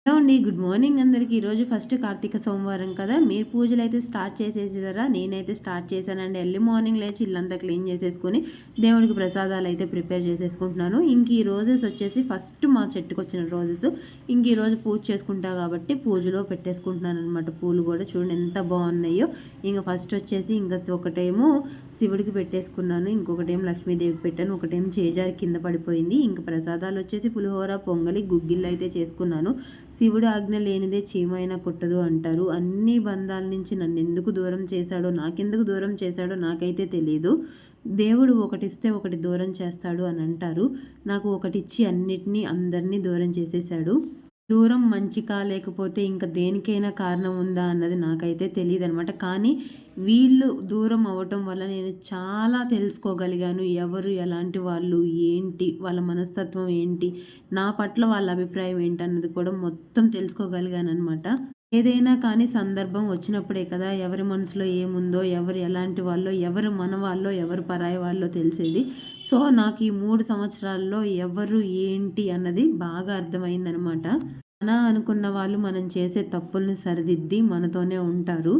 Hello అండి. Good morning అందరికి. ఈరోజు ఫస్ట్ కార్తీక సోమవారం కదా! మీరు పూజలైతే స్టార్ట్ చేసేసారా? నేనైతే స్టార్ట్ చేశానండి. ఎర్లీ మార్నింగ్ లేచి ఇల్లంతా క్లీన్ చేసేసుకొని దేవుడికి ప్రసాదాలైతే ప్రిపేర్ చేసేసుకుంటున్నాను. ఇంక ఈ రోజెస్ వచ్చేసి ఫస్ట్ మా చెట్టుకొచ్చిన రోజెస్. ఇంక ఈరోజు పూజ చేసుకుంటా కాబట్టి పూజలో పెట్టేసుకుంటున్నాననమాట. పూలు కూడా చూడండి ఎంత బాగున్నాయో. ఇంక ఫస్ట్ వచ్చేసి ఇంక ఒకటేమో శివుడికి పెట్టేసుకున్నాను. ఇంకొకటేమో లక్ష్మీదేవికి పెట్టాను. ఒకటేమో చేజారి కింద పడిపోయింది. ఇంక ప్రసాదాలు వచ్చేసి పులిహోర, పొంగలి, గుగ్గిళ్ళు అయితే చేసుకున్నాను. శివుడు ఆజ్ఞ లేనిదే చీమైనా కుట్టదు అంటారు. అన్ని బంధాల నుంచి నన్నెందుకు దూరం చేశాడో, నాకెందుకు దూరం చేశాడో నాకైతే తెలీదు. దేవుడు ఒకటిస్తే ఒకటి దూరం చేస్తాడు అని అంటారు. నాకు ఒకటిచ్చి అన్నిటినీ అందరినీ దూరం చేసేశాడు. దూరం మంచికా లేకపోతే ఇంకా దేనికైనా కారణం ఉందా అన్నది నాకైతే తెలీదనమాట. కానీ వీళ్ళు దూరం అవ్వటం వల్ల నేను చాలా తెలుసుకోగలిగాను. ఎవరు ఎలాంటి వాళ్ళు, ఏంటి వాళ్ళ మనస్తత్వం ఏంటి, నా పట్ల వాళ్ళ అభిప్రాయం ఏంటన్నది కూడా మొత్తం తెలుసుకోగలిగాననమాట. ఏదైనా కానీ సందర్భం వచ్చినప్పుడే కదా ఎవరి మనసులో ఏముందో, ఎవరు ఎలాంటి వాళ్ళో, ఎవరు మన వాళ్ళో, ఎవరు పరాయి వాళ్ళో తెలిసేది. సో నాకు ఈ 3 సంవత్సరాల్లో ఎవరు ఏంటి అన్నది బాగా అర్థమైందనమాట. మన అనుకున్న వాళ్ళు మనం చేసే తప్పుల్ని సరిదిద్ది మనతోనే ఉంటారు.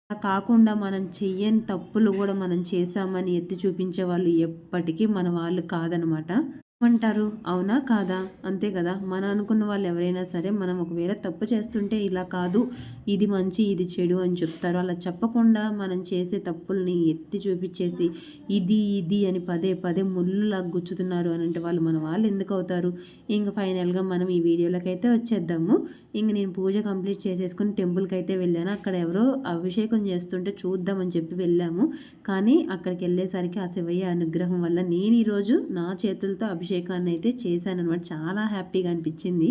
అలా కాకుండా మనం చెయ్యని తప్పులు కూడా మనం చేశామని ఎత్తి చూపించే వాళ్ళు ఎప్పటికీ మన వాళ్ళు కాదనమాట. ఏమంటారు? అవునా? కాదా? అంతే కదా! మనం అనుకున్న వాళ్ళు ఎవరైనా సరే మనం ఒకవేళ తప్పు చేస్తుంటే ఇలా కాదు, ఇది మంచి, ఇది చెడు అని చెప్తారు. అలా చెప్పకుండా మనం చేసే తప్పుల్ని ఎత్తి చూపించేసి ఇది అని పదే పదే ముళ్ళులా గుచ్చుతున్నారు అని అంటే వాళ్ళు మన వాళ్ళు ఎందుకు అవుతారు? ఇంక ఫైనల్‌గా మనం ఈ వీడియోలోకైతే వచ్చేద్దాము. ఇంక నేను పూజ కంప్లీట్ చేసేసుకొని టెంపుల్‌కి అయితే వెళ్ళాను. అక్కడ ఎవరో అభిషేకం చేస్తుంటే చూద్దామని చెప్పి వెళ్ళాము. కానీ అక్కడికెళ్ళేసరికి ఆ శివయ్య అనుగ్రహం వల్ల నేను ఈరోజు నా చేతులతో అభిషేకాన్ని అయితే చేశాననమాట. చాలా హ్యాపీగా అనిపించింది.